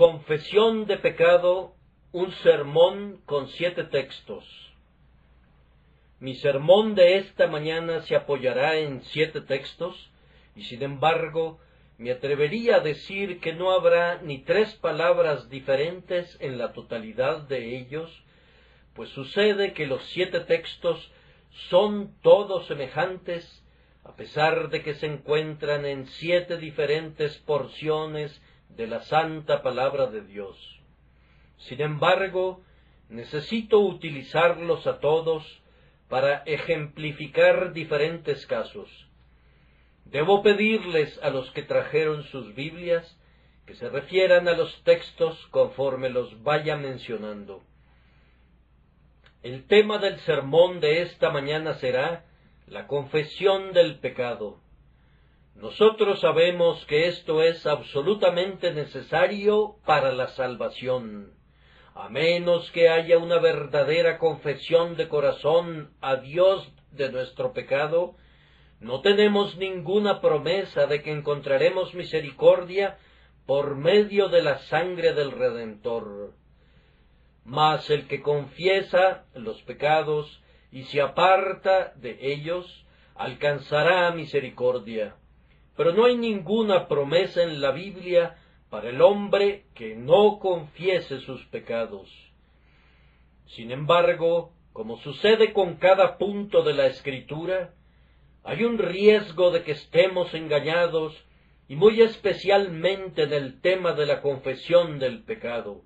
Confesión de pecado, un sermón con 7 textos. Mi sermón de esta mañana se apoyará en 7 textos, y sin embargo, me atrevería a decir que no habrá ni 3 palabras diferentes en la totalidad de ellos, pues sucede que los 7 textos son todos semejantes, a pesar de que se encuentran en 7 diferentes porciones de la santa palabra de Dios. Sin embargo, necesito utilizarlos a todos para ejemplificar diferentes casos. Debo pedirles a los que trajeron sus Biblias que se refieran a los textos conforme los vaya mencionando. El tema del sermón de esta mañana será la confesión del pecado. Nosotros sabemos que esto es absolutamente necesario para la salvación. A menos que haya una verdadera confesión de corazón a Dios de nuestro pecado, no tenemos ninguna promesa de que encontraremos misericordia por medio de la sangre del Redentor. Mas el que confiesa los pecados y se aparta de ellos, alcanzará misericordia. Pero no hay ninguna promesa en la Biblia para el hombre que no confiese sus pecados. Sin embargo, como sucede con cada punto de la Escritura, hay un riesgo de que estemos engañados, y muy especialmente en el tema de la confesión del pecado.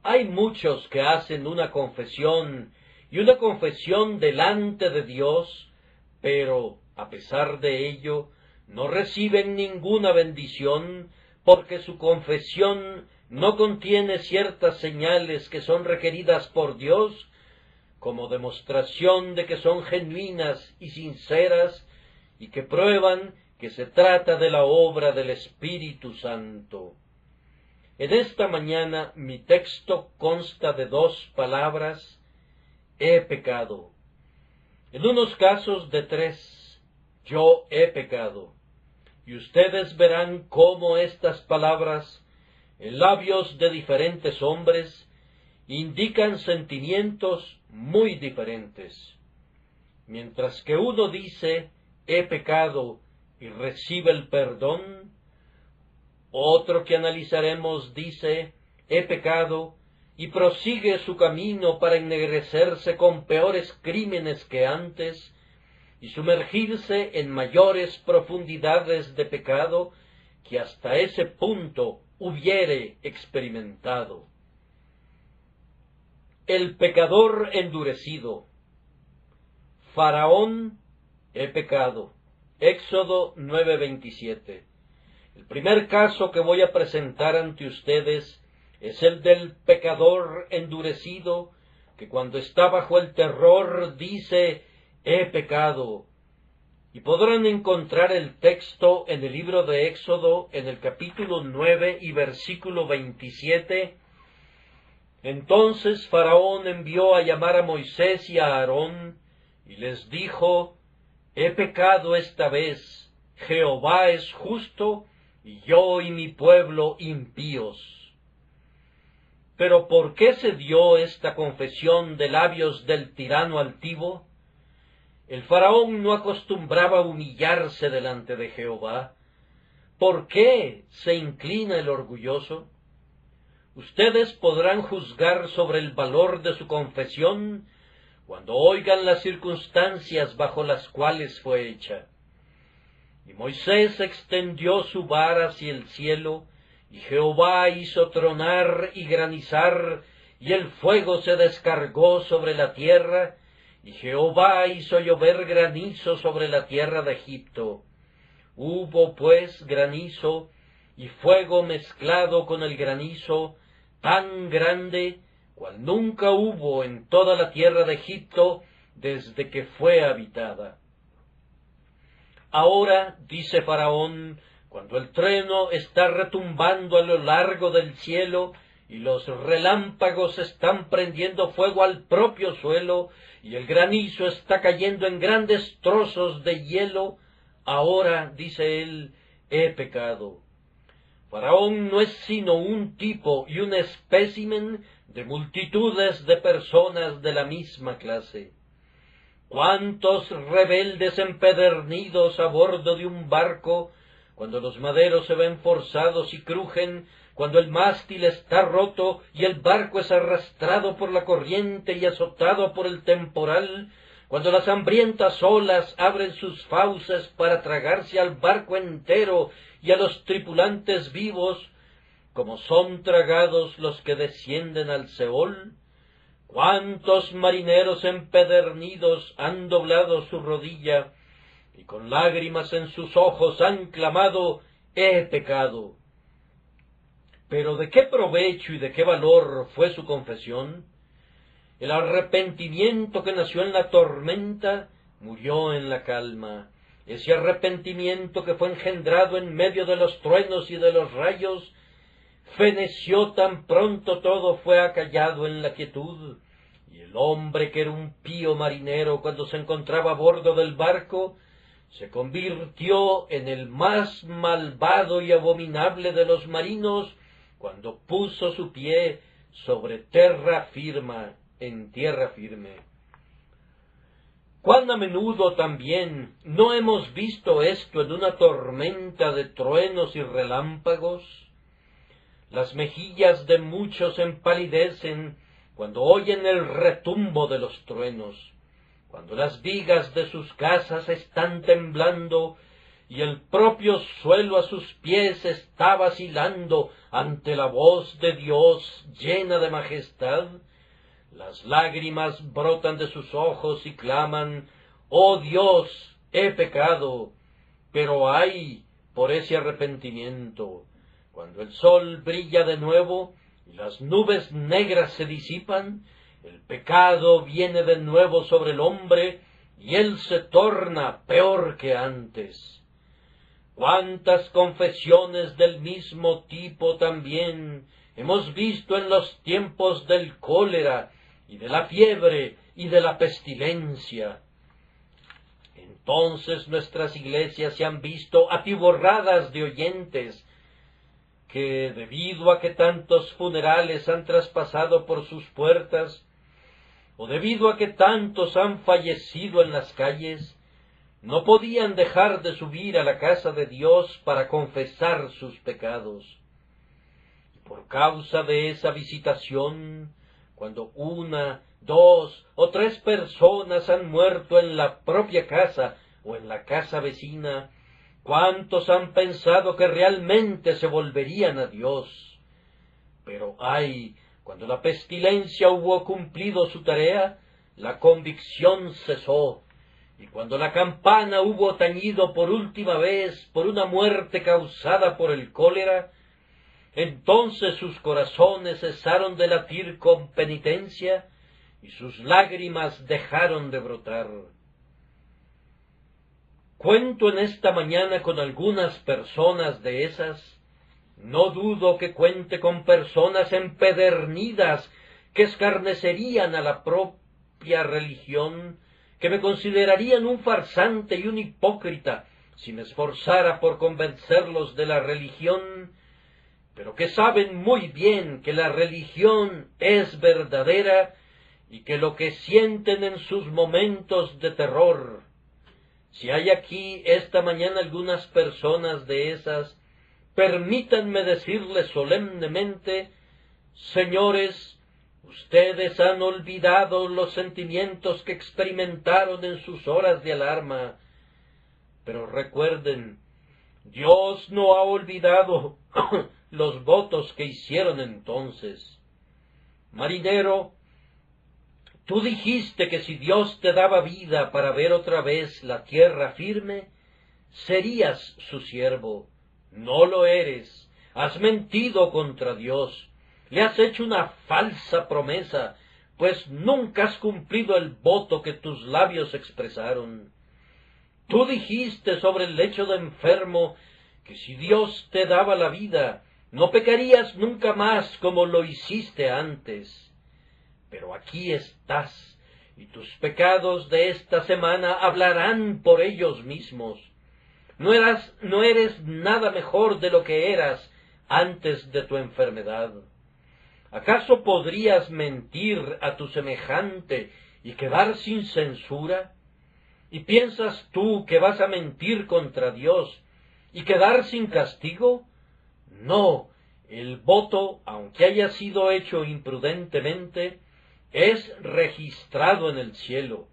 Hay muchos que hacen una confesión, y una confesión delante de Dios, pero, a pesar de ello, no reciben ninguna bendición, porque su confesión no contiene ciertas señales que son requeridas por Dios, como demostración de que son genuinas y sinceras, y que prueban que se trata de la obra del Espíritu Santo. En esta mañana mi texto consta de 2 palabras: he pecado. En unos casos de 3, yo he pecado. Y ustedes verán cómo estas palabras, en labios de diferentes hombres, indican sentimientos muy diferentes. Mientras que uno dice, he pecado, y recibe el perdón, otro que analizaremos dice, he pecado, y prosigue su camino para ennegrecerse con peores crímenes que antes, y sumergirse en mayores profundidades de pecado que hasta ese punto hubiere experimentado. El pecador endurecido. Faraón, he pecado. Éxodo 9:27. El primer caso que voy a presentar ante ustedes es el del pecador endurecido, que cuando está bajo el terror dice, he pecado. Y podrán encontrar el texto en el libro de Éxodo, en el capítulo 9 y versículo 27. Entonces Faraón envió a llamar a Moisés y a Aarón, y les dijo, he pecado esta vez, Jehová es justo, y yo y mi pueblo impíos. Pero ¿por qué se dio esta confesión de labios del tirano altivo? El faraón no acostumbraba humillarse delante de Jehová. ¿Por qué se inclina el orgulloso? Ustedes podrán juzgar sobre el valor de su confesión cuando oigan las circunstancias bajo las cuales fue hecha. Y Moisés extendió su vara hacia el cielo, y Jehová hizo tronar y granizar, y el fuego se descargó sobre la tierra, y Jehová hizo llover granizo sobre la tierra de Egipto. Hubo pues granizo y fuego mezclado con el granizo, tan grande cual nunca hubo en toda la tierra de Egipto desde que fue habitada. Ahora, dice Faraón, cuando el trueno está retumbando a lo largo del cielo, y los relámpagos están prendiendo fuego al propio suelo, y el granizo está cayendo en grandes trozos de hielo, ahora, dice él, he pecado. Faraón no es sino un tipo y un espécimen de multitudes de personas de la misma clase. ¿Cuántos rebeldes empedernidos a bordo de un barco, cuando los maderos se ven forzados y crujen, cuando el mástil está roto y el barco es arrastrado por la corriente y azotado por el temporal, cuando las hambrientas olas abren sus fauces para tragarse al barco entero y a los tripulantes vivos, como son tragados los que descienden al Seol? ¿Cuántos marineros empedernidos han doblado su rodilla y con lágrimas en sus ojos han clamado: «He pecado»? Pero ¿de qué provecho y de qué valor fue su confesión? El arrepentimiento que nació en la tormenta murió en la calma. Ese arrepentimiento que fue engendrado en medio de los truenos y de los rayos feneció tan pronto todo fue acallado en la quietud, y el hombre que era un pío marinero cuando se encontraba a bordo del barco se convirtió en el más malvado y abominable de los marinos cuando puso su pie sobre tierra firme, en tierra firme. ¿Cuán a menudo también no hemos visto esto en una tormenta de truenos y relámpagos? Las mejillas de muchos empalidecen cuando oyen el retumbo de los truenos, cuando las vigas de sus casas están temblando y el propio suelo a sus pies está vacilando ante la voz de Dios llena de majestad. Las lágrimas brotan de sus ojos y claman: «Oh Dios, he pecado». Pero ay por ese arrepentimiento. Cuando el sol brilla de nuevo y las nubes negras se disipan, el pecado viene de nuevo sobre el hombre y él se torna peor que antes. ¿Cuántas confesiones del mismo tipo también hemos visto en los tiempos del cólera y de la fiebre y de la pestilencia? Entonces nuestras iglesias se han visto atiborradas de oyentes que, debido a que tantos funerales han traspasado por sus puertas, o debido a que tantos han fallecido en las calles, no podían dejar de subir a la casa de Dios para confesar sus pecados. Y por causa de esa visitación, cuando una, dos o tres personas han muerto en la propia casa o en la casa vecina, ¿cuántos han pensado que realmente se volverían a Dios? Pero ay, cuando la pestilencia hubo cumplido su tarea, la convicción cesó, y cuando la campana hubo tañido por última vez por una muerte causada por el cólera, entonces sus corazones cesaron de latir con penitencia y sus lágrimas dejaron de brotar. Cuento en esta mañana con algunas personas de esas. No dudo que cuente con personas empedernidas que escarnecerían a la propia religión, que me considerarían un farsante y un hipócrita si me esforzara por convencerlos de la religión, pero que saben muy bien que la religión es verdadera y que lo que sienten en sus momentos de terror. Si hay aquí esta mañana algunas personas de esas, permítanme decirles solemnemente: señores, ustedes han olvidado los sentimientos que experimentaron en sus horas de alarma, pero recuerden, Dios no ha olvidado los votos que hicieron entonces. Marinero, tú dijiste que si Dios te daba vida para ver otra vez la tierra firme, serías su siervo. No lo eres, has mentido contra Dios, le has hecho una falsa promesa, pues nunca has cumplido el voto que tus labios expresaron. Tú dijiste sobre el lecho de enfermo que si Dios te daba la vida, no pecarías nunca más como lo hiciste antes. Pero aquí estás, y tus pecados de esta semana hablarán por ellos mismos. No eres nada mejor de lo que eras antes de tu enfermedad. ¿Acaso podrías mentir a tu semejante y quedar sin censura? ¿Y piensas tú que vas a mentir contra Dios y quedar sin castigo? No, el voto, aunque haya sido hecho imprudentemente, es registrado en el cielo,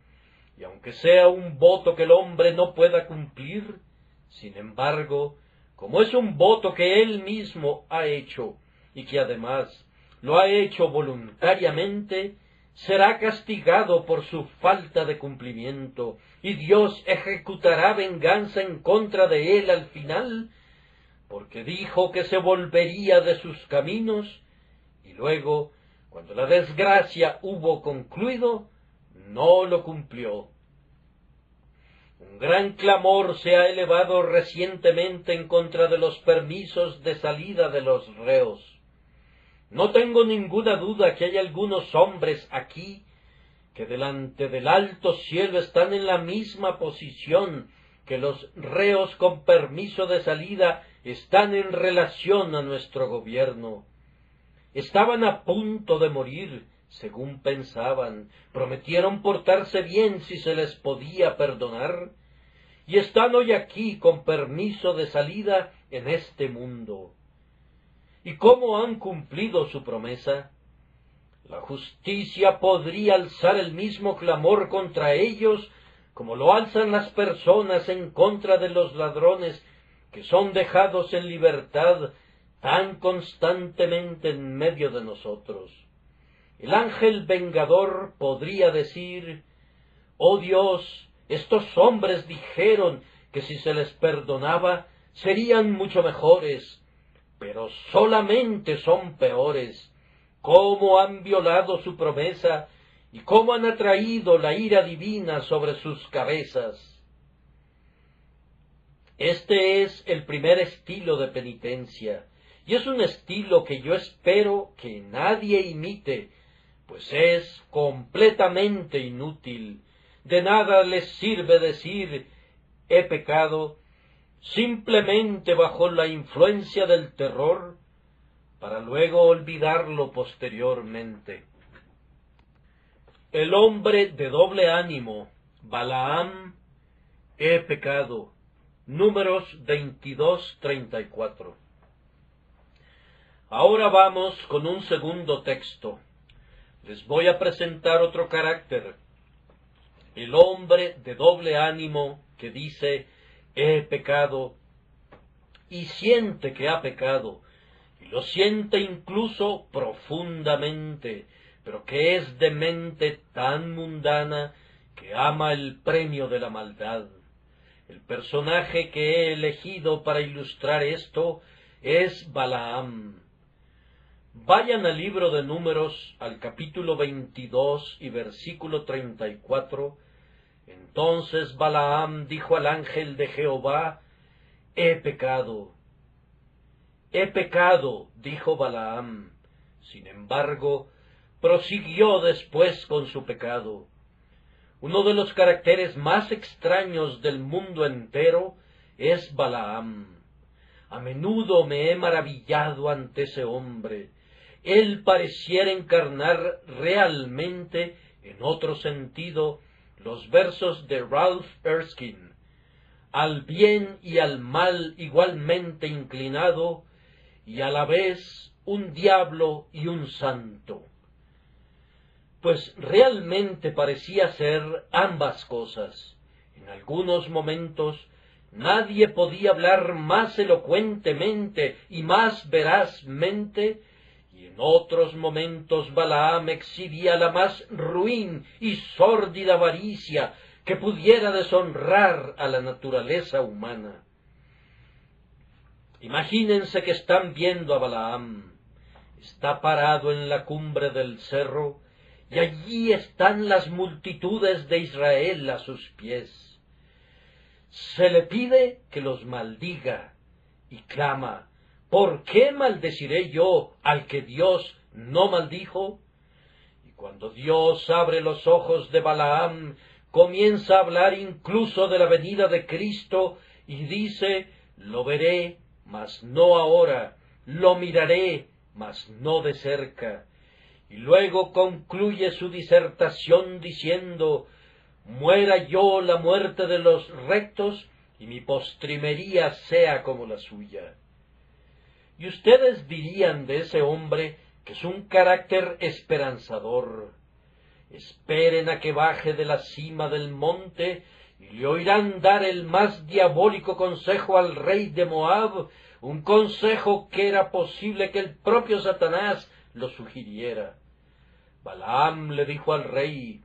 y aunque sea un voto que el hombre no pueda cumplir, sin embargo, como es un voto que él mismo ha hecho, y que además lo ha hecho voluntariamente, será castigado por su falta de cumplimiento, y Dios ejecutará venganza en contra de él al final, porque dijo que se volvería de sus caminos, y luego, cuando la desgracia hubo concluido, no lo cumplió. Un gran clamor se ha elevado recientemente en contra de los permisos de salida de los reos. No tengo ninguna duda que hay algunos hombres aquí que delante del alto cielo están en la misma posición que los reos con permiso de salida están en relación a nuestro gobierno. Estaban a punto de morir, según pensaban, prometieron portarse bien si se les podía perdonar, y están hoy aquí con permiso de salida en este mundo. ¿Y cómo han cumplido su promesa? La justicia podría alzar el mismo clamor contra ellos como lo alzan las personas en contra de los ladrones que son dejados en libertad tan constantemente en medio de nosotros. El ángel vengador podría decir: «Oh Dios, estos hombres dijeron que si se les perdonaba serían mucho mejores, pero solamente son peores. Cómo han violado su promesa y cómo han atraído la ira divina sobre sus cabezas». Este es el primer estilo de penitencia, y es un estilo que yo espero que nadie imite, pues es completamente inútil. De nada les sirve decir «he pecado», simplemente bajo la influencia del terror, para luego olvidarlo posteriormente. El hombre de doble ánimo, Balaam, «he pecado». Números 22:34. Ahora vamos con un segundo texto. Les voy a presentar otro carácter. El hombre de doble ánimo que dice «he pecado» y siente que ha pecado, y lo siente incluso profundamente, pero que es de mente tan mundana que ama el premio de la maldad. El personaje que he elegido para ilustrar esto es Balaam. Vayan al libro de Números, al capítulo 22 y versículo 34. Entonces Balaam dijo al ángel de Jehová: «He pecado». «He pecado», dijo Balaam. Sin embargo, prosiguió después con su pecado. Uno de los caracteres más extraños del mundo entero es Balaam. A menudo me he maravillado ante ese hombre. Él pareciera encarnar realmente, en otro sentido, los versos de Ralph Erskine: «Al bien y al mal igualmente inclinado, y a la vez un diablo y un santo». Pues realmente parecía ser ambas cosas. En algunos momentos nadie podía hablar más elocuentemente y más verazmente, y en otros momentos Balaam exhibía la más ruin y sórdida avaricia que pudiera deshonrar a la naturaleza humana. Imagínense que están viendo a Balaam. Está parado en la cumbre del cerro, y allí están las multitudes de Israel a sus pies. Se le pide que los maldiga, y clama: «¿Por qué maldeciré yo al que Dios no maldijo?». Y cuando Dios abre los ojos de Balaam, comienza a hablar incluso de la venida de Cristo, y dice: «Lo veré, mas no ahora, lo miraré, mas no de cerca. Y luego concluye su disertación diciendo, muera yo la muerte de los rectos, y mi postrimería sea como la suya. Y ustedes dirían de ese hombre que es un carácter esperanzador. Esperen a que baje de la cima del monte, y le oirán dar el más diabólico consejo al rey de Moab, un consejo que era posible que el propio Satanás lo sugiriera. Balaam le dijo al rey,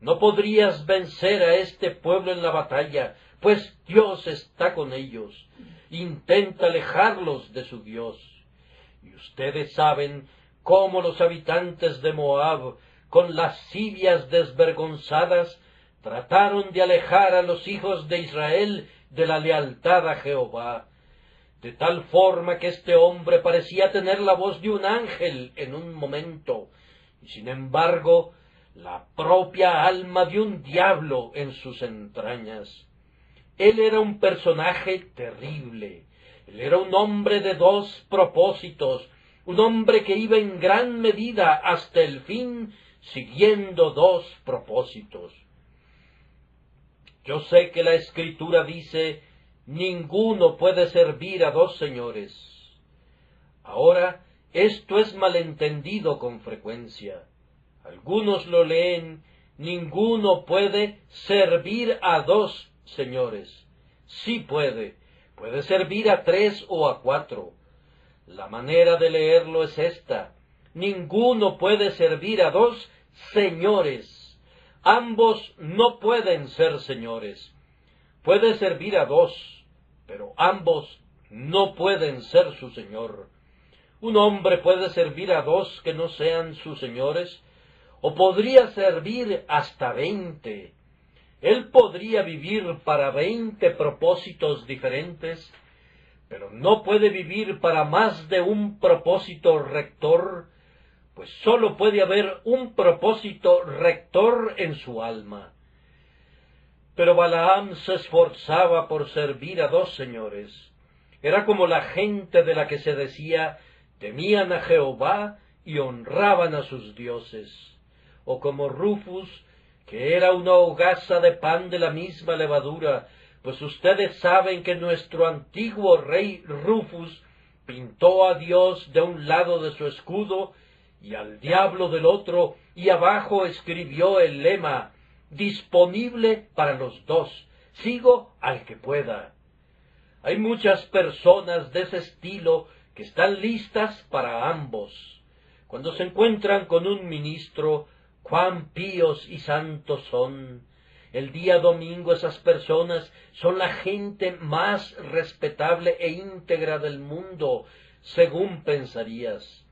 no podrías vencer a este pueblo en la batalla, pues Dios está con ellos. Intenta alejarlos de su Dios. Y ustedes saben cómo los habitantes de Moab, con lascivias desvergonzadas, trataron de alejar a los hijos de Israel de la lealtad a Jehová, de tal forma que este hombre parecía tener la voz de un ángel en un momento, y sin embargo la propia alma de un diablo en sus entrañas. Él era un personaje terrible, él era un hombre de dos propósitos, un hombre que iba en gran medida hasta el fin siguiendo dos propósitos. Yo sé que la Escritura dice, ninguno puede servir a dos señores. Ahora, esto es malentendido con frecuencia. Algunos lo leen, ninguno puede servir a dos señores. Sí puede servir a tres o a cuatro. La manera de leerlo es esta, ninguno puede servir a dos señores. Ambos no pueden ser señores. Puede servir a dos, pero ambos no pueden ser su señor. Un hombre puede servir a dos que no sean sus señores, o podría servir hasta 20. Él podría vivir para 20 propósitos diferentes, pero no puede vivir para más de un propósito rector, pues sólo puede haber un propósito rector en su alma. Pero Balaam se esforzaba por servir a dos señores. Era como la gente de la que se decía, temían a Jehová y honraban a sus dioses. O como Rufus, que era una hogaza de pan de la misma levadura, pues ustedes saben que nuestro antiguo rey Rufus pintó a Dios de un lado de su escudo y al diablo del otro, y abajo escribió el lema, disponible para los dos, sigo al que pueda. Hay muchas personas de ese estilo que están listas para ambos. Cuando se encuentran con un ministro, cuán píos y santos son. El día domingo esas personas son la gente más respetable e íntegra del mundo, según pensarías.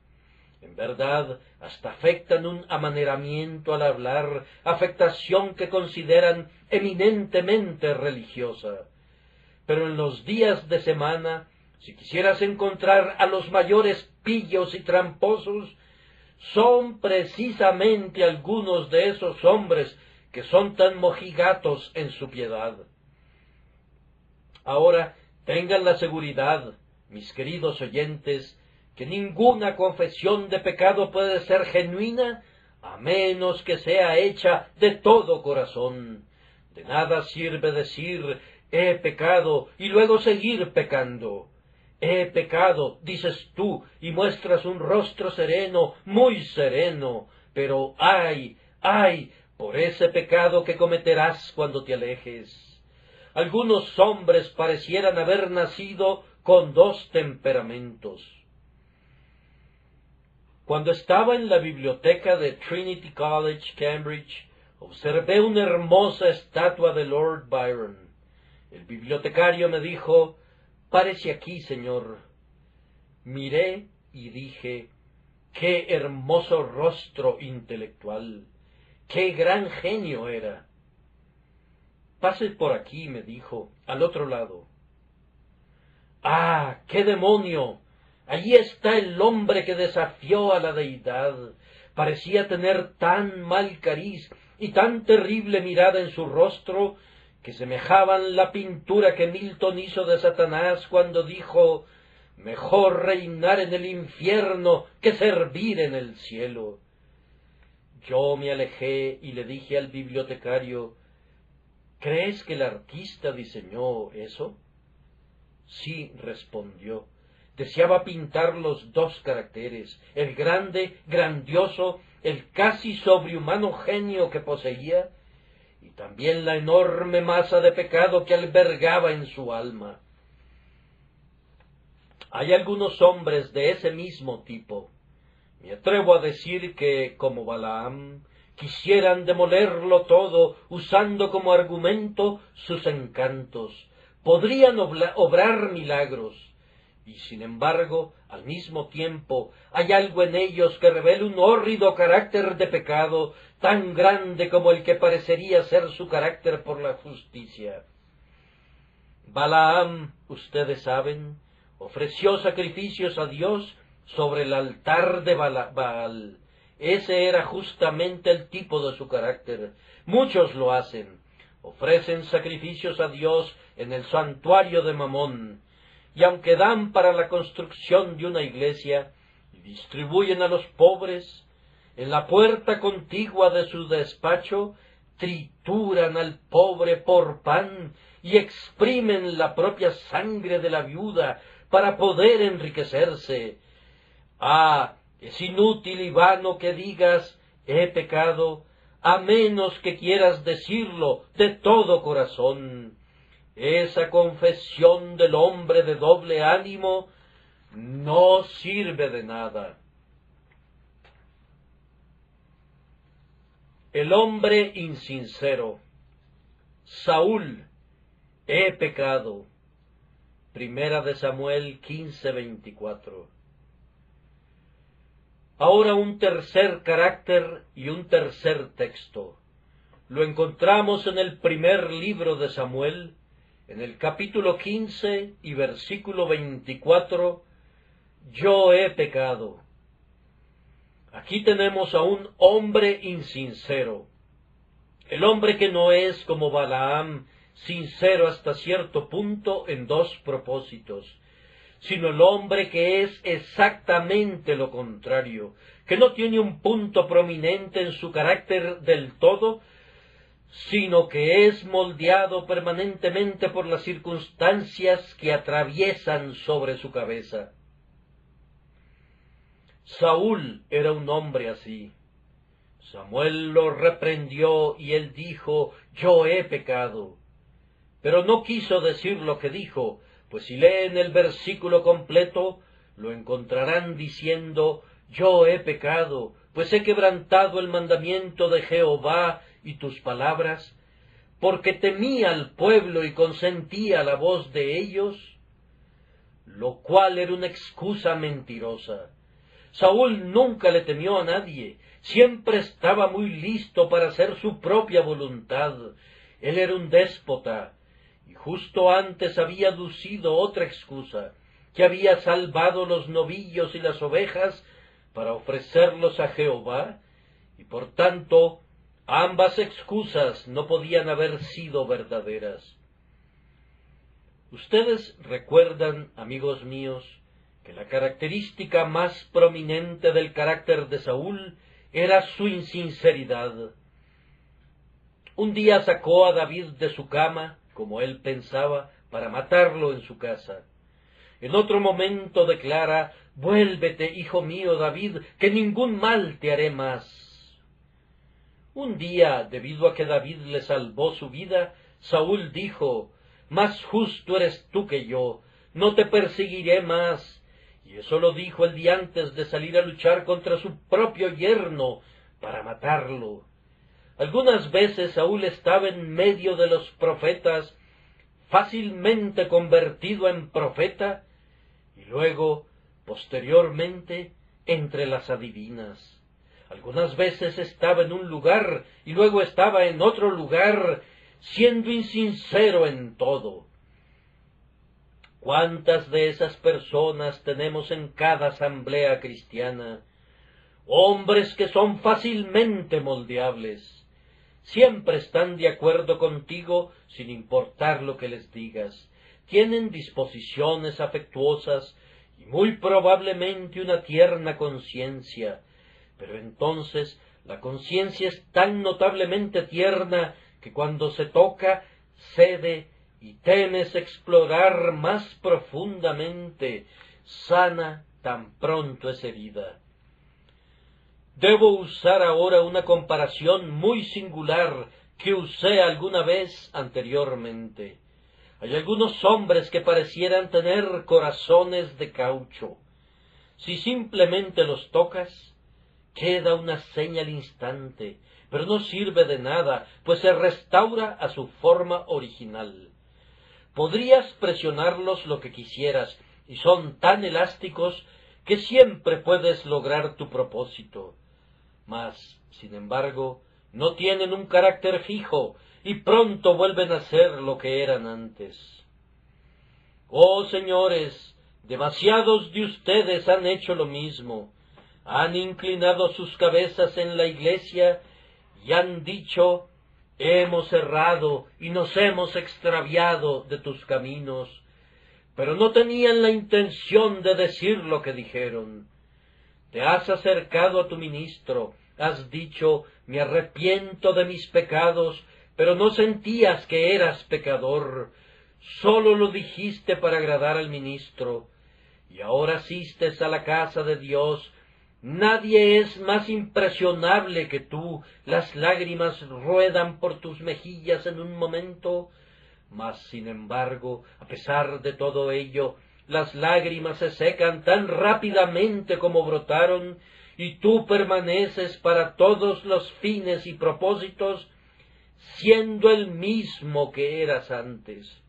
En verdad, hasta afectan un amaneramiento al hablar, afectación que consideran eminentemente religiosa. Pero en los días de semana, si quisieras encontrar a los mayores pillos y tramposos, son precisamente algunos de esos hombres que son tan mojigatos en su piedad. Ahora, tengan la seguridad, mis queridos oyentes, que ninguna confesión de pecado puede ser genuina a menos que sea hecha de todo corazón. De nada sirve decir, he pecado, y luego seguir pecando. He pecado, dices tú, y muestras un rostro sereno, muy sereno, pero ¡ay, ay!, por ese pecado que cometerás cuando te alejes. Algunos hombres parecieran haber nacido con dos temperamentos. Cuando estaba en la biblioteca de Trinity College, Cambridge, observé una hermosa estatua de Lord Byron. El bibliotecario me dijo, «Párese aquí, señor». Miré y dije, «Qué hermoso rostro intelectual, qué gran genio era». «Pase por aquí», me dijo, «al otro lado». «¡Ah, qué demonio! Allí está el hombre que desafió a la deidad. Parecía tener tan mal cariz y tan terrible mirada en su rostro que semejaban la pintura que Milton hizo de Satanás cuando dijo, Mejor reinar en el infierno que servir en el cielo. Yo me alejé y le dije al bibliotecario, ¿crees que el artista diseñó eso? Sí, respondió. Deseaba pintar los dos caracteres, el grande, grandioso, el casi sobrehumano genio que poseía, y también la enorme masa de pecado que albergaba en su alma. Hay algunos hombres de ese mismo tipo. Me atrevo a decir que, como Balaam, quisieran demolerlo todo usando como argumento sus encantos. Podrían obrar milagros. Y sin embargo, al mismo tiempo, hay algo en ellos que revela un hórrido carácter de pecado, tan grande como el que parecería ser su carácter por la justicia. Balaam, ustedes saben, ofreció sacrificios a Dios sobre el altar de Baal. Ese era justamente el tipo de su carácter. Muchos lo hacen. Ofrecen sacrificios a Dios en el santuario de Mamón, y aunque dan para la construcción de una iglesia y distribuyen a los pobres, en la puerta contigua de su despacho trituran al pobre por pan y exprimen la propia sangre de la viuda para poder enriquecerse. Ah, es inútil y vano que digas, he pecado, a menos que quieras decirlo de todo corazón. Esa confesión del hombre de doble ánimo no sirve de nada. El hombre insincero. Saúl, he pecado. Primera de Samuel 15:24. Ahora un tercer carácter y un tercer texto. Lo encontramos en el primer libro de Samuel, en el capítulo 15 y versículo 24, yo he pecado. Aquí tenemos a un hombre insincero, el hombre que no es como Balaam, sincero hasta cierto punto en dos propósitos, sino el hombre que es exactamente lo contrario, que no tiene un punto prominente en su carácter del todo, sino que es moldeado permanentemente por las circunstancias que atraviesan sobre su cabeza. Saúl era un hombre así. Samuel lo reprendió y él dijo, yo he pecado. Pero no quiso decir lo que dijo, pues si leen el versículo completo, lo encontrarán diciendo, yo he pecado, pues he quebrantado el mandamiento de Jehová y tus palabras, porque temía al pueblo y consentía la voz de ellos, lo cual era una excusa mentirosa. Saúl nunca le temió a nadie, siempre estaba muy listo para hacer su propia voluntad. Él era un déspota, y justo antes había aducido otra excusa, que había salvado los novillos y las ovejas para ofrecerlos a Jehová, y por tanto ambas excusas no podían haber sido verdaderas. Ustedes recuerdan, amigos míos, que la característica más prominente del carácter de Saúl era su insinceridad. Un día sacó a David de su cama, como él pensaba, para matarlo en su casa. En otro momento declara, vuélvete, hijo mío David, que ningún mal te haré más. Un día, debido a que David le salvó su vida, Saúl dijo, más justo eres tú que yo, no te perseguiré más. Y eso lo dijo el día antes de salir a luchar contra su propio yerno, para matarlo. Algunas veces Saúl estaba en medio de los profetas, fácilmente convertido en profeta, y luego, posteriormente, entre las adivinas. Algunas veces estaba en un lugar y luego estaba en otro lugar, siendo insincero en todo. ¿Cuántas de esas personas tenemos en cada asamblea cristiana? Hombres que son fácilmente moldeables. Siempre están de acuerdo contigo sin importar lo que les digas. Tienen disposiciones afectuosas y muy probablemente una tierna conciencia, pero entonces la conciencia es tan notablemente tierna que cuando se toca cede y temes explorar más profundamente, sana tan pronto es herida. Debo usar ahora una comparación muy singular que usé alguna vez anteriormente. Hay algunos hombres que parecieran tener corazones de caucho. Si simplemente los tocas, queda una seña al instante, pero no sirve de nada, pues se restaura a su forma original. Podrías presionarlos lo que quisieras, y son tan elásticos que siempre puedes lograr tu propósito. Mas, sin embargo, no tienen un carácter fijo, y pronto vuelven a ser lo que eran antes. Oh señores, demasiados de ustedes han hecho lo mismo. Han inclinado sus cabezas en la iglesia y han dicho: hemos errado y nos hemos extraviado de tus caminos, pero no tenían la intención de decir lo que dijeron. Te has acercado a tu ministro, has dicho: me arrepiento de mis pecados, pero no sentías que eras pecador, sólo lo dijiste para agradar al ministro, y ahora asistes a la casa de Dios. Nadie es más impresionable que tú, las lágrimas ruedan por tus mejillas en un momento, mas sin embargo, a pesar de todo ello, las lágrimas se secan tan rápidamente como brotaron, y tú permaneces para todos los fines y propósitos, siendo el mismo que eras antes.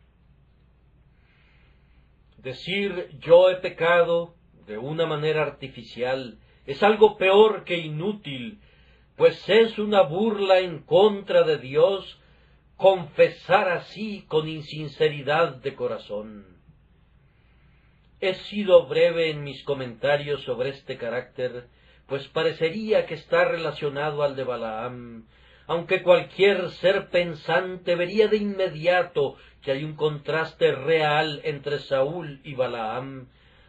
Decir yo he pecado de una manera artificial es algo peor que inútil, pues es una burla en contra de Dios confesar así con insinceridad de corazón. He sido breve en mis comentarios sobre este carácter, pues parecería que está relacionado al de Balaam, aunque cualquier ser pensante vería de inmediato que hay un contraste real entre Saúl y Balaam,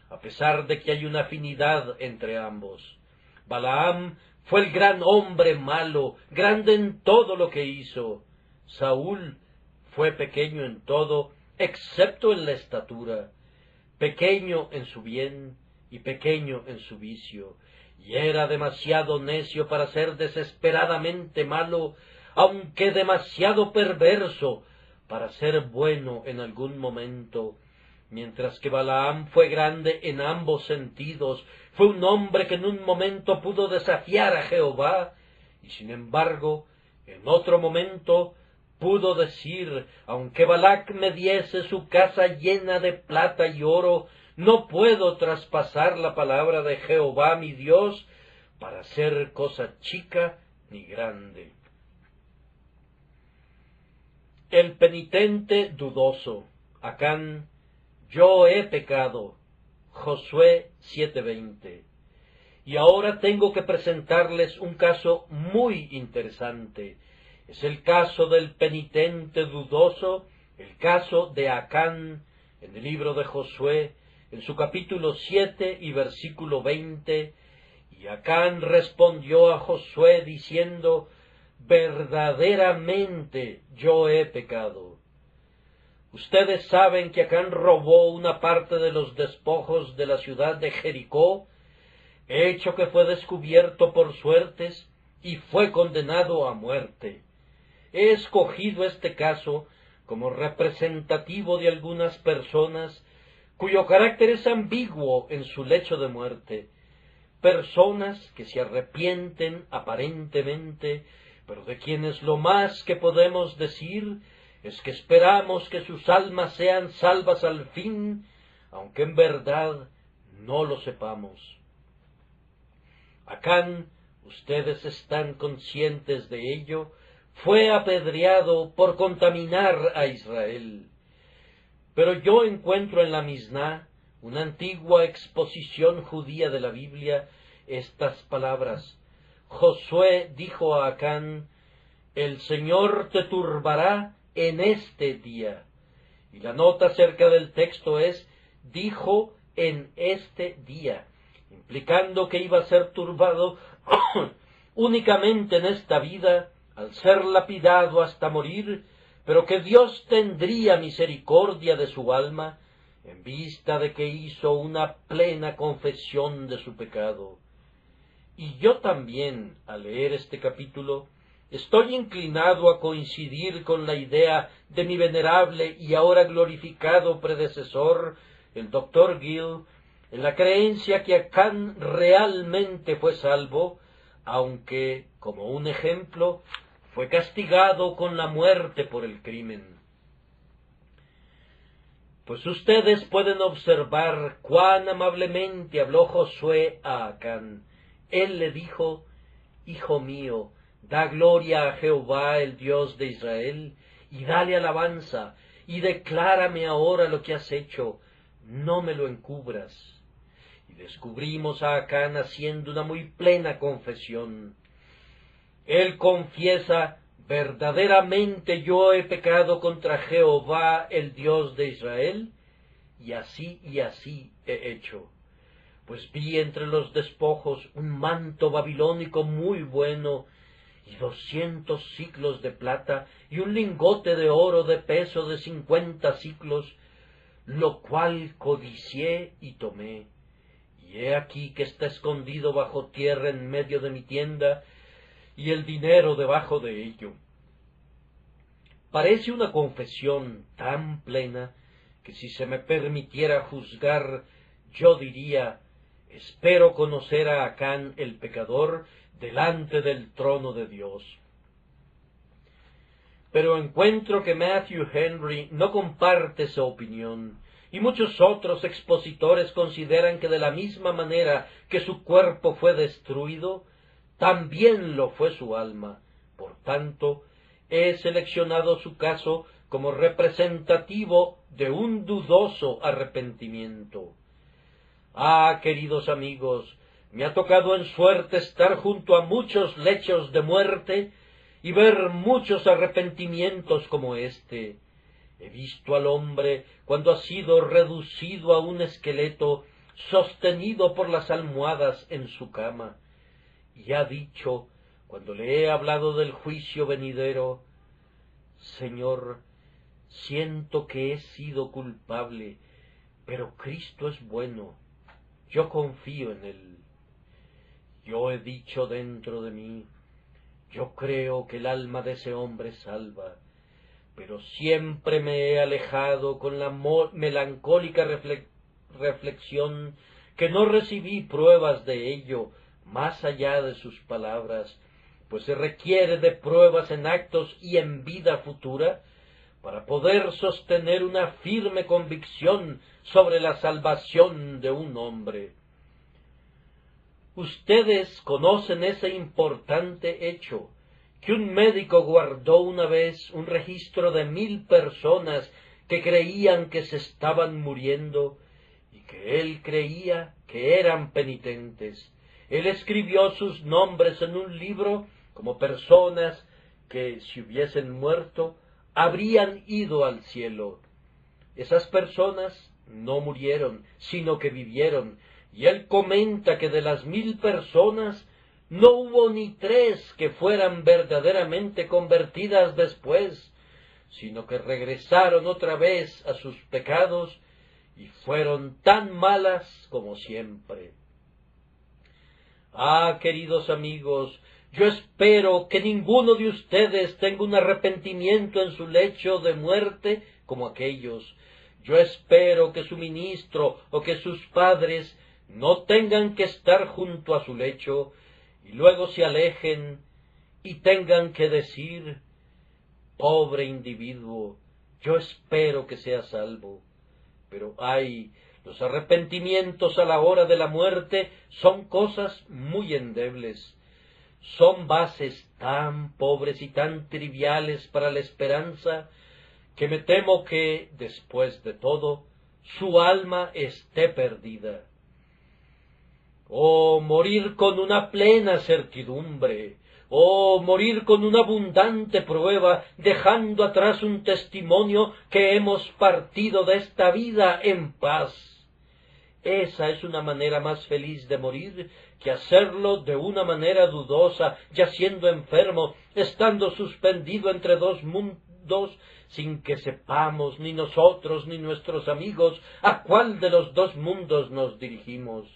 a pesar de que hay una afinidad entre ambos. Balaam fue el gran hombre malo, grande en todo lo que hizo. Saúl fue pequeño en todo, excepto en la estatura, pequeño en su bien y pequeño en su vicio, y era demasiado necio para ser desesperadamente malo, aunque demasiado perverso para ser bueno en algún momento, mientras que Balaam fue grande en ambos sentidos. Fue un hombre que en un momento pudo desafiar a Jehová, y sin embargo, en otro momento pudo decir: aunque Balac me diese su casa llena de plata y oro, no puedo traspasar la palabra de Jehová mi Dios para hacer cosa chica ni grande. El penitente dudoso. Acán: yo he pecado. Josué 7:20. Y ahora tengo que presentarles un caso muy interesante. Es el caso del penitente dudoso, el caso de Acán, en el libro de Josué, en su capítulo 7 y versículo 20, y Acán respondió a Josué diciendo: verdaderamente yo he pecado. Ustedes saben que Acán robó una parte de los despojos de la ciudad de Jericó, hecho que fue descubierto por suertes y fue condenado a muerte. He escogido este caso como representativo de algunas personas cuyo carácter es ambiguo en su lecho de muerte, personas que se arrepienten aparentemente, pero de quienes lo más que podemos decir es que esperamos que sus almas sean salvas al fin, aunque en verdad no lo sepamos. Acán, ustedes están conscientes de ello, fue apedreado por contaminar a Israel. Pero yo encuentro en la Misná, una antigua exposición judía de la Biblia, estas palabras: Josué dijo a Acán: el Señor te turbará en este día. Y la nota acerca del texto es: dijo en este día, implicando que iba a ser turbado únicamente en esta vida, al ser lapidado hasta morir, pero que Dios tendría misericordia de su alma, en vista de que hizo una plena confesión de su pecado. Y yo también, al leer este capítulo, estoy inclinado a coincidir con la idea de mi venerable y ahora glorificado predecesor, el Dr. Gill, en la creencia que Acán realmente fue salvo, aunque, como un ejemplo, fue castigado con la muerte por el crimen. Pues ustedes pueden observar cuán amablemente habló Josué a Acán. Él le dijo: Hijo mío, da gloria a Jehová, el Dios de Israel, y dale alabanza, y declárame ahora lo que has hecho, no me lo encubras. Y descubrimos a Acán haciendo una muy plena confesión. Él confiesa: verdaderamente yo he pecado contra Jehová, el Dios de Israel, y así he hecho. Pues vi entre los despojos un manto babilónico muy bueno, y 200 siclos de plata, y un lingote de oro de peso de 50 siclos, lo cual codicié y tomé. Y he aquí que está escondido bajo tierra en medio de mi tienda, y el dinero debajo de ello. Parece una confesión tan plena que, si se me permitiera juzgar, yo diría: espero conocer a Acán el pecador delante del trono de Dios. Pero encuentro que Matthew Henry no comparte esa opinión, y muchos otros expositores consideran que de la misma manera que su cuerpo fue destruido, también lo fue su alma. Por tanto, he seleccionado su caso como representativo de un dudoso arrepentimiento. Ah, queridos amigos, me ha tocado en suerte estar junto a muchos lechos de muerte y ver muchos arrepentimientos como este. He visto al hombre cuando ha sido reducido a un esqueleto, sostenido por las almohadas en su cama, y ha dicho, cuando le he hablado del juicio venidero: Señor, siento que he sido culpable, pero Cristo es bueno, yo confío en Él. Yo he dicho dentro de mí: yo creo que el alma de ese hombre es salva, pero siempre me he alejado con la melancólica reflexión que no recibí pruebas de ello más allá de sus palabras, pues se requiere de pruebas en actos y en vida futura para poder sostener una firme convicción sobre la salvación de un hombre. Ustedes conocen ese importante hecho, que un médico guardó una vez un registro de 1000 personas que creían que se estaban muriendo y que él creía que eran penitentes. Él escribió sus nombres en un libro como personas que, si hubiesen muerto, habrían ido al cielo. Esas personas no murieron, sino que vivieron, y él comenta que de las 1000 personas no hubo ni 3 que fueran verdaderamente convertidas después, sino que regresaron otra vez a sus pecados y fueron tan malas como siempre. Ah, queridos amigos, yo espero que ninguno de ustedes tenga un arrepentimiento en su lecho de muerte como aquellos. Yo espero que su ministro o que sus padres no tengan que estar junto a su lecho y luego se alejen y tengan que decir: pobre individuo, yo espero que sea salvo. Pero ay, los arrepentimientos a la hora de la muerte son cosas muy endebles. Son bases tan pobres y tan triviales para la esperanza que me temo que, después de todo, su alma esté perdida. Oh, morir con una plena certidumbre, oh, morir con una abundante prueba, dejando atrás un testimonio que hemos partido de esta vida en paz. Esa es una manera más feliz de morir que hacerlo de una manera dudosa, ya siendo enfermo, estando suspendido entre dos mundos, sin que sepamos ni nosotros ni nuestros amigos a cuál de los dos mundos nos dirigimos.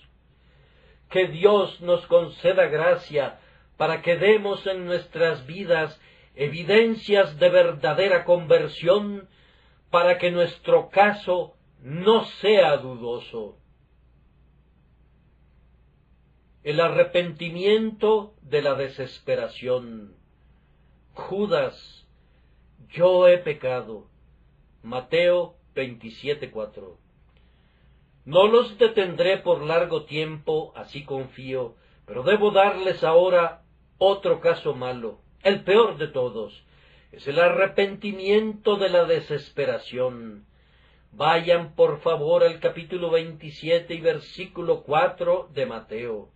Que Dios nos conceda gracia para que demos en nuestras vidas evidencias de verdadera conversión, para que nuestro caso no sea dudoso. El arrepentimiento de la desesperación. Judas, yo he pecado. Mateo 27:4. No los detendré por largo tiempo, así confío, pero debo darles ahora otro caso malo, el peor de todos. Es el arrepentimiento de la desesperación. Vayan por favor al capítulo 27 y versículo 4 de Mateo.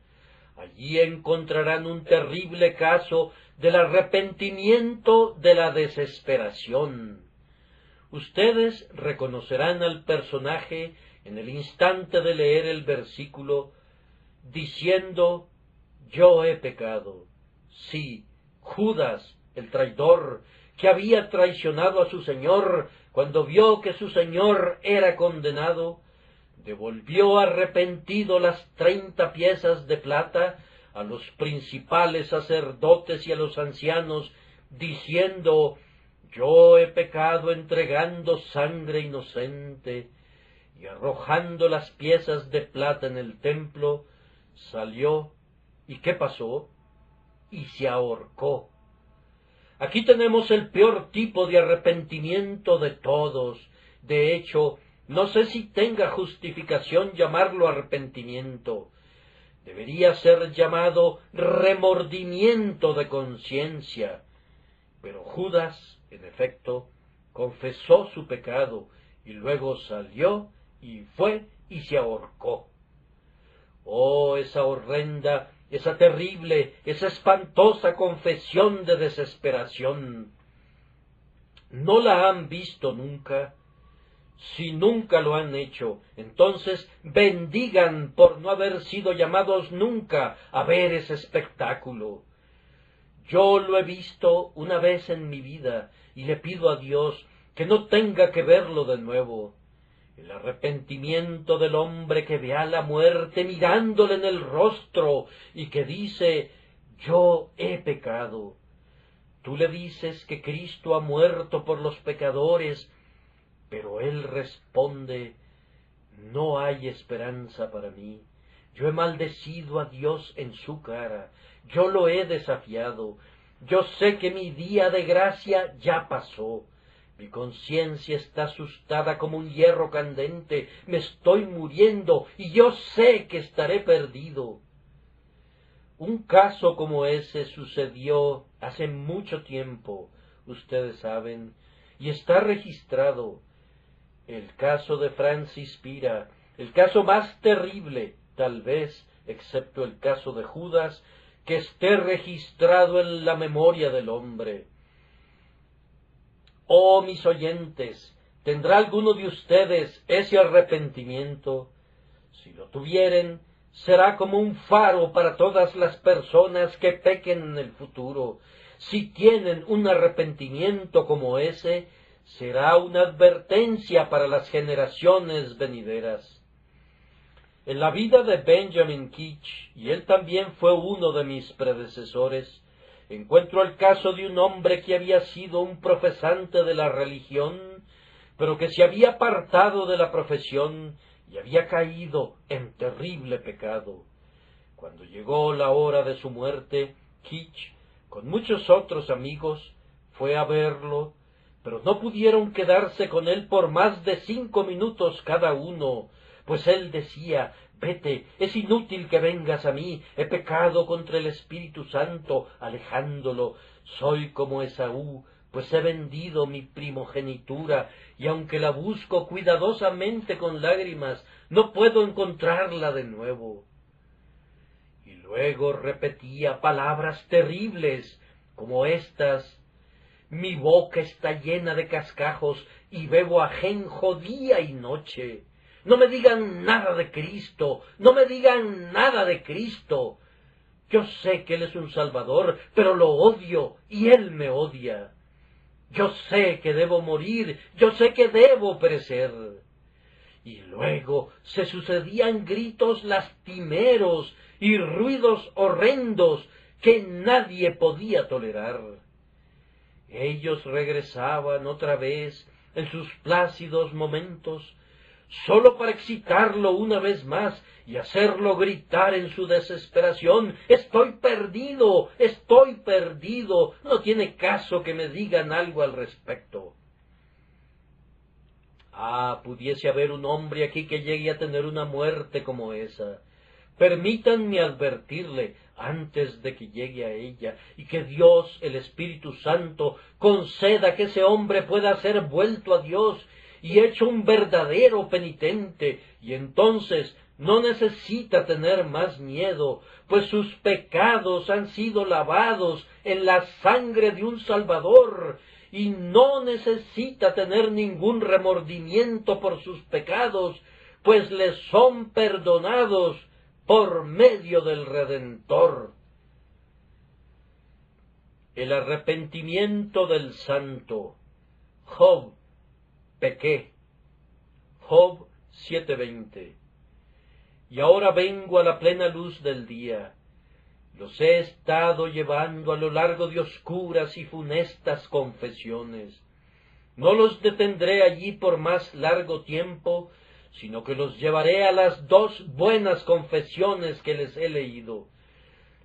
Allí encontrarán un terrible caso del arrepentimiento de la desesperación. Ustedes reconocerán al personaje en el instante de leer el versículo, diciendo, yo he pecado. Sí, Judas, el traidor, que había traicionado a su Señor cuando vio que su Señor era condenado, devolvió arrepentido las 30 piezas de plata a los principales sacerdotes y a los ancianos, diciendo, yo he pecado entregando sangre inocente, y arrojando las piezas de plata en el templo, salió, ¿y qué pasó? Y se ahorcó. Aquí tenemos el peor tipo de arrepentimiento de todos. De hecho, no sé si tenga justificación llamarlo arrepentimiento. Debería ser llamado remordimiento de conciencia. Pero Judas, en efecto, confesó su pecado y luego salió y fue y se ahorcó. Oh, esa horrenda, esa terrible, esa espantosa confesión de desesperación. ¿No la han visto nunca? Si nunca lo han hecho, entonces bendigan por no haber sido llamados nunca a ver ese espectáculo. Yo lo he visto una vez en mi vida y le pido a Dios que no tenga que verlo de nuevo. El arrepentimiento del hombre que ve a la muerte mirándole en el rostro y que dice, yo he pecado. Tú le dices que Cristo ha muerto por los pecadores, pero él responde, no hay esperanza para mí. Yo he maldecido a Dios en su cara, yo lo he desafiado, yo sé que mi día de gracia ya pasó. Mi conciencia está asustada como un hierro candente, me estoy muriendo y yo sé que estaré perdido. Un caso como ese sucedió hace mucho tiempo, ustedes saben, y está registrado. El caso de Francis Pira, el caso más terrible, tal vez, excepto el caso de Judas, que esté registrado en la memoria del hombre. Oh, mis oyentes, ¿tendrá alguno de ustedes ese arrepentimiento? Si lo tuvieren, será como un faro para todas las personas que pequen en el futuro. Si tienen un arrepentimiento como ese, será una advertencia para las generaciones venideras. En la vida de Benjamin Keach, y él también fue uno de mis predecesores, encuentro el caso de un hombre que había sido un profesante de la religión, pero que se había apartado de la profesión y había caído en terrible pecado. Cuando llegó la hora de su muerte, Keach, con muchos otros amigos, fue a verlo, pero no pudieron quedarse con él por más de 5 minutos cada uno, pues él decía, vete, es inútil que vengas a mí, he pecado contra el Espíritu Santo, alejándolo, soy como Esaú, pues he vendido mi primogenitura, y aunque la busco cuidadosamente con lágrimas, no puedo encontrarla de nuevo. Y luego repetía palabras terribles, como estas, mi boca está llena de cascajos, y bebo ajenjo día y noche. no me digan nada de Cristo, no me digan nada de Cristo. Yo sé que Él es un Salvador, pero lo odio y Él me odia. Yo sé que debo morir, yo sé que debo perecer. Y luego se sucedían gritos lastimeros y ruidos horrendos que nadie podía tolerar. Ellos regresaban otra vez en sus plácidos momentos, sólo para excitarlo una vez más y hacerlo gritar en su desesperación: «Estoy perdido, estoy perdido, no tiene caso que me digan algo al respecto». Ah, pudiese haber un hombre aquí que llegue a tener una muerte como esa. Permítanme advertirle antes de que llegue a ella, y que Dios, el Espíritu Santo, conceda que ese hombre pueda ser vuelto a Dios y hecho un verdadero penitente, y entonces no necesita tener más miedo, pues sus pecados han sido lavados en la sangre de un Salvador, y no necesita tener ningún remordimiento por sus pecados, pues les son perdonados por medio del Redentor. El arrepentimiento del santo. Job: pequé. Job 7:20. Y ahora vengo a la plena luz del día. Los he estado llevando a lo largo de oscuras y funestas confesiones. No los detendré allí por más largo tiempo, sino que los llevaré a las dos buenas confesiones que les he leído.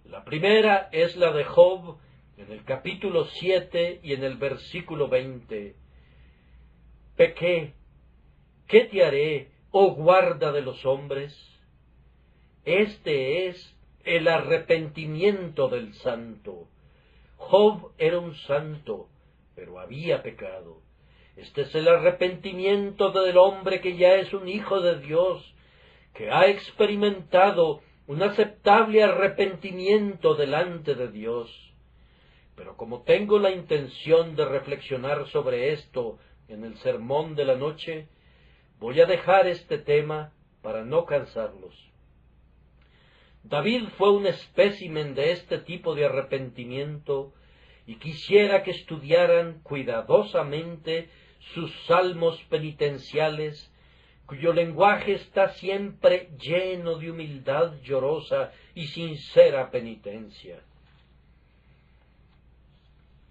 La primera es la de Job, en el capítulo 7 y en el versículo 20. Pequé, ¿qué te haré, oh guarda de los hombres? Este es el arrepentimiento del santo. Job era un santo, pero había pecado. Este es el arrepentimiento del hombre que ya es un hijo de Dios, que ha experimentado un aceptable arrepentimiento delante de Dios. Pero como tengo la intención de reflexionar sobre esto en el sermón de la noche, voy a dejar este tema para no cansarlos. David fue un espécimen de este tipo de arrepentimiento, y quisiera que estudiaran cuidadosamente sus salmos penitenciales, cuyo lenguaje está siempre lleno de humildad llorosa y sincera penitencia.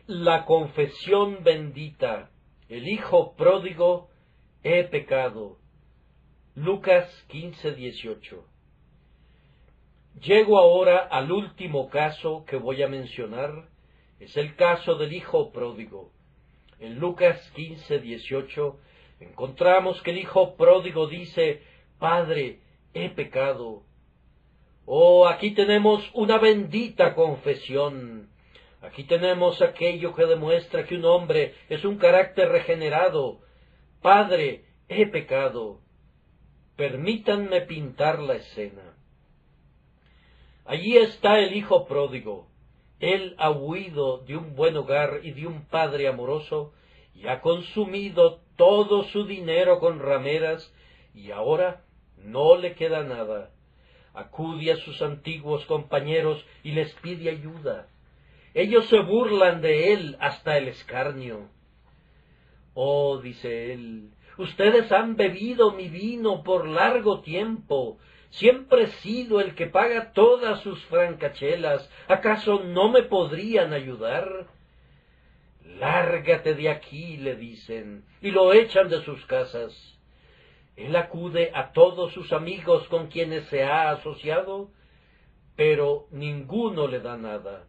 La confesión bendita: el hijo pródigo: he pecado. Lucas 15:18. Llego ahora al último caso que voy a mencionar. Es el caso del hijo pródigo. En Lucas 15:18 encontramos que el hijo pródigo dice: «Padre, he pecado». Oh, aquí tenemos una bendita confesión. Aquí tenemos aquello que demuestra que un hombre es un carácter regenerado. «Padre, he pecado». Permítanme pintar la escena. Allí está el hijo pródigo. Él ha huido de un buen hogar y de un padre amoroso, y ha consumido todo su dinero con rameras, y ahora no le queda nada. Acude a sus antiguos compañeros y les pide ayuda. Ellos se burlan de él hasta el escarnio. «Oh», dice él, «ustedes han bebido mi vino por largo tiempo. Siempre he sido el que paga todas sus francachelas. ¿Acaso no me podrían ayudar?». «Lárgate de aquí», le dicen, y lo echan de sus casas. Él acude a todos sus amigos con quienes se ha asociado, pero ninguno le da nada.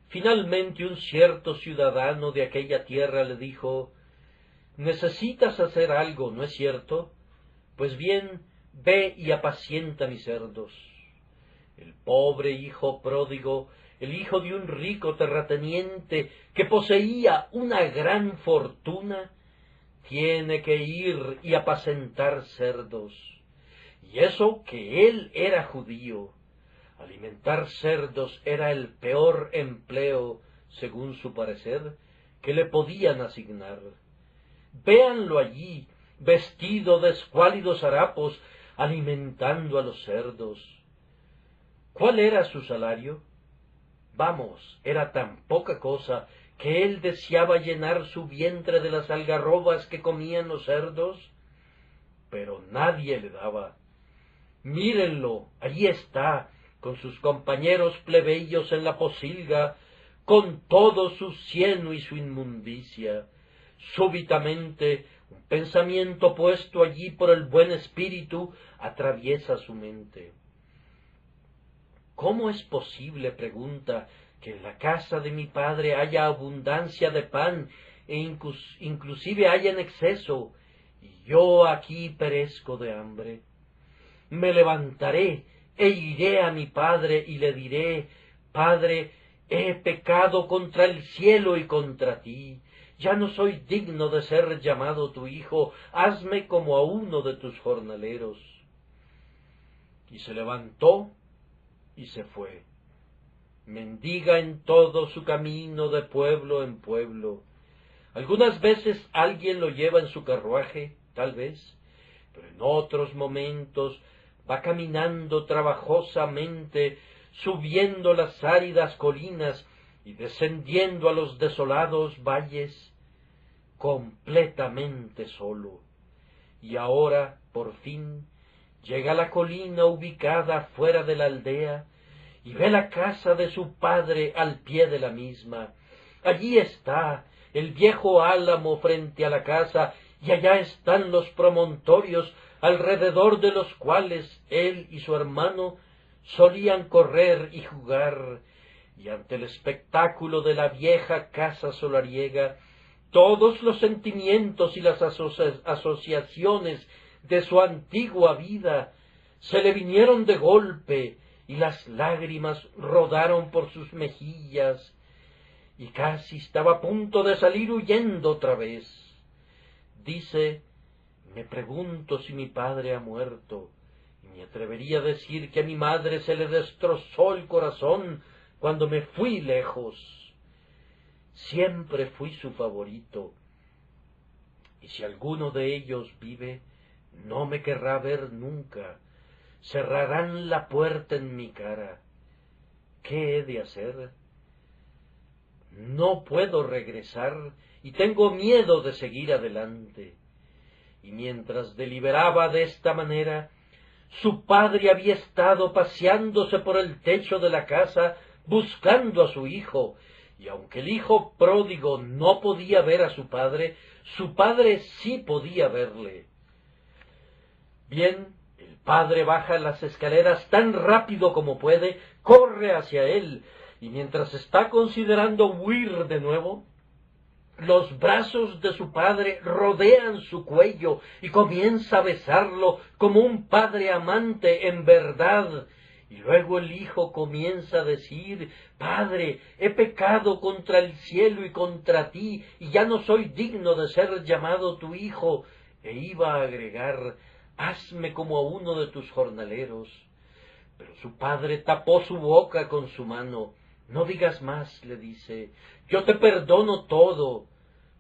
Finalmente un cierto ciudadano de aquella tierra le dijo: «Necesitas hacer algo, ¿no es cierto? Pues bien, ve y apacienta mis cerdos». El pobre hijo pródigo, el hijo de un rico terrateniente que poseía una gran fortuna, tiene que ir y apacentar cerdos. Y eso que él era judío. Alimentar cerdos era el peor empleo, según su parecer, que le podían asignar. Véanlo allí, vestido de escuálidos harapos, alimentando a los cerdos. ¿Cuál era su salario? Vamos, era tan poca cosa que él deseaba llenar su vientre de las algarrobas que comían los cerdos, pero nadie le daba. Mírenlo, allí está, con sus compañeros plebeyos en la posilga, con todo su cieno y su inmundicia. Súbitamente, un pensamiento puesto allí por el buen espíritu atraviesa su mente. ¿Cómo es posible, pregunta, que en la casa de mi padre haya abundancia de pan e inclusive haya en exceso, y yo aquí perezco de hambre? Me levantaré e iré a mi padre y le diré: Padre, he pecado contra el cielo y contra ti. Ya no soy digno de ser llamado tu hijo. Hazme como a uno de tus jornaleros. Y se levantó y se fue. Mendiga en todo su camino de pueblo en pueblo. Algunas veces alguien lo lleva en su carruaje, tal vez, pero en otros momentos va caminando trabajosamente, subiendo las áridas colinas y descendiendo a los desolados valles, completamente solo. Y ahora, por fin, llega a la colina ubicada fuera de la aldea y ve la casa de su padre al pie de la misma. Allí está el viejo álamo frente a la casa, y allá están los promontorios alrededor de los cuales él y su hermano solían correr y jugar, y ante el espectáculo de la vieja casa solariega, todos los sentimientos y las asociaciones de su antigua vida se le vinieron de golpe, y las lágrimas rodaron por sus mejillas, y casi estaba a punto de salir huyendo otra vez. Dice: me pregunto si mi padre ha muerto, y me atrevería a decir que a mi madre se le destrozó el corazón cuando me fui lejos. Siempre fui su favorito, y si alguno de ellos vive, no me querrá ver nunca. Cerrarán la puerta en mi cara. ¿Qué he de hacer? No puedo regresar y tengo miedo de seguir adelante. Y mientras deliberaba de esta manera, su padre había estado paseándose por el techo de la casa buscando a su hijo, y aunque el hijo pródigo no podía ver a su padre sí podía verle. Bien, el padre baja las escaleras tan rápido como puede, corre hacia él, y mientras está considerando huir de nuevo, los brazos de su padre rodean su cuello y comienza a besarlo como un padre amante en verdad. Y luego el hijo comienza a decir: Padre, he pecado contra el cielo y contra ti, y ya no soy digno de ser llamado tu hijo. E iba a agregar: hazme como a uno de tus jornaleros. Pero su padre tapó su boca con su mano. No digas más, le dice, yo te perdono todo.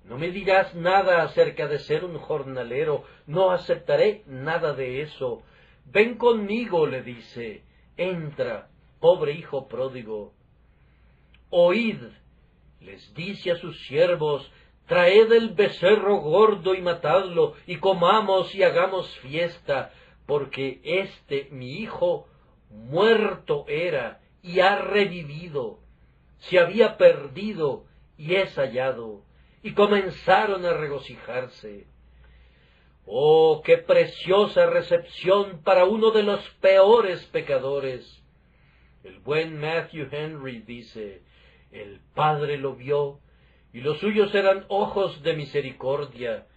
No me dirás nada acerca de ser un jornalero, no aceptaré nada de eso. Ven conmigo, le dice, entra, pobre hijo pródigo. Oíd, les dice a sus siervos, traed el becerro gordo y matadlo, y comamos y hagamos fiesta, porque mi hijo, muerto era y ha revivido, se había perdido y es hallado. Y comenzaron a regocijarse. ¡Oh, qué preciosa recepción para uno de los peores pecadores! El buen Matthew Henry dice, el Padre lo vio, y los suyos eran ojos de misericordia.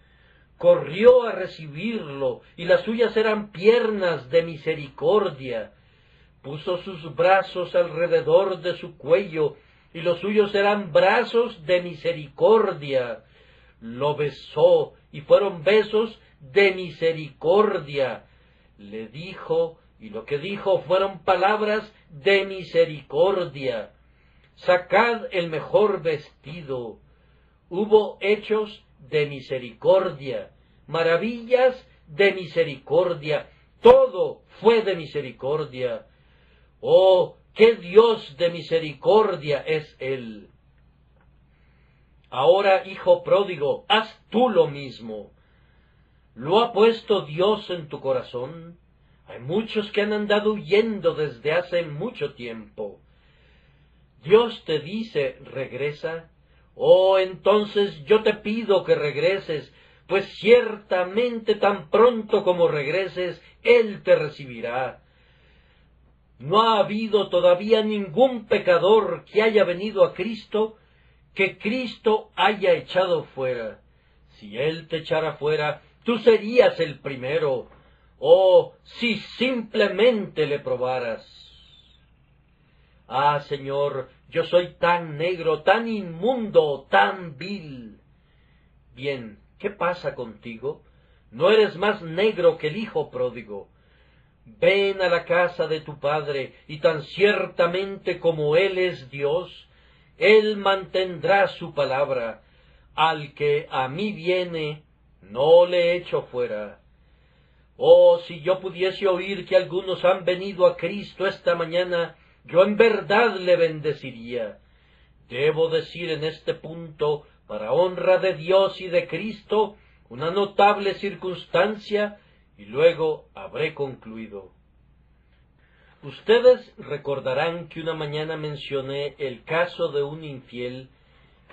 Corrió a recibirlo, y las suyas eran piernas de misericordia. Puso sus brazos alrededor de su cuello, y los suyos eran brazos de misericordia. Lo besó, y fueron besos de misericordia. Le dijo, y lo que dijo fueron palabras de misericordia. Sacad el mejor vestido. Hubo hechos de misericordia. maravillas de misericordia. Todo fue de misericordia. ¡Oh, qué Dios de misericordia es Él! Ahora, hijo pródigo, haz tú lo mismo. ¿Lo ha puesto Dios en tu corazón? Hay muchos que han andado huyendo desde hace mucho tiempo. Dios te dice, regresa. Oh, entonces yo te pido que regreses, pues ciertamente tan pronto como regreses, Él te recibirá. No ha habido todavía ningún pecador que haya venido a Cristo, que Cristo haya echado fuera. Si Él te echara fuera, tú serías el primero. Oh, si simplemente le probaras. Ah, Señor, yo soy tan negro, tan inmundo, tan vil. Bien, ¿qué pasa contigo? No eres más negro que el hijo pródigo. Ven a la casa de tu Padre, y tan ciertamente como Él es Dios, Él mantendrá su palabra. Al que a mí viene, no le echo fuera. Oh, si yo pudiese oír que algunos han venido a Cristo esta mañana, yo en verdad le bendeciría. Debo decir en este punto, para honra de Dios y de Cristo, una notable circunstancia, y luego habré concluido. Ustedes recordarán que una mañana mencioné el caso de un infiel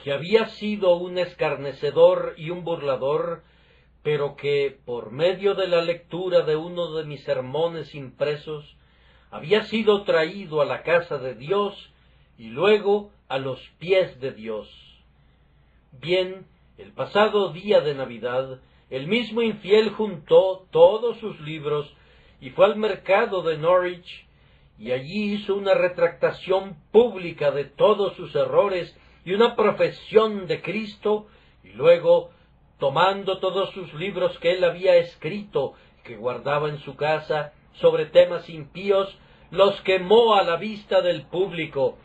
que había sido un escarnecedor y un burlador, pero que, por medio de la lectura de uno de mis sermones impresos, había sido traído a la casa de Dios y luego a los pies de Dios. Bien, el pasado día de Navidad, el mismo infiel juntó todos sus libros y fue al mercado de Norwich, y allí hizo una retractación pública de todos sus errores y una profesión de Cristo, y luego, tomando todos sus libros que él había escrito, que guardaba en su casa, sobre temas impíos, los quemó a la vista del público.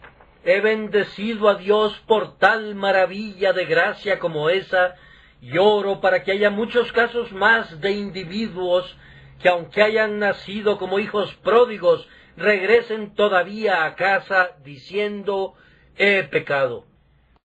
He bendecido a Dios por tal maravilla de gracia como esa, y oro para que haya muchos casos más de individuos que, aunque hayan nacido como hijos pródigos, regresen todavía a casa diciendo, he pecado.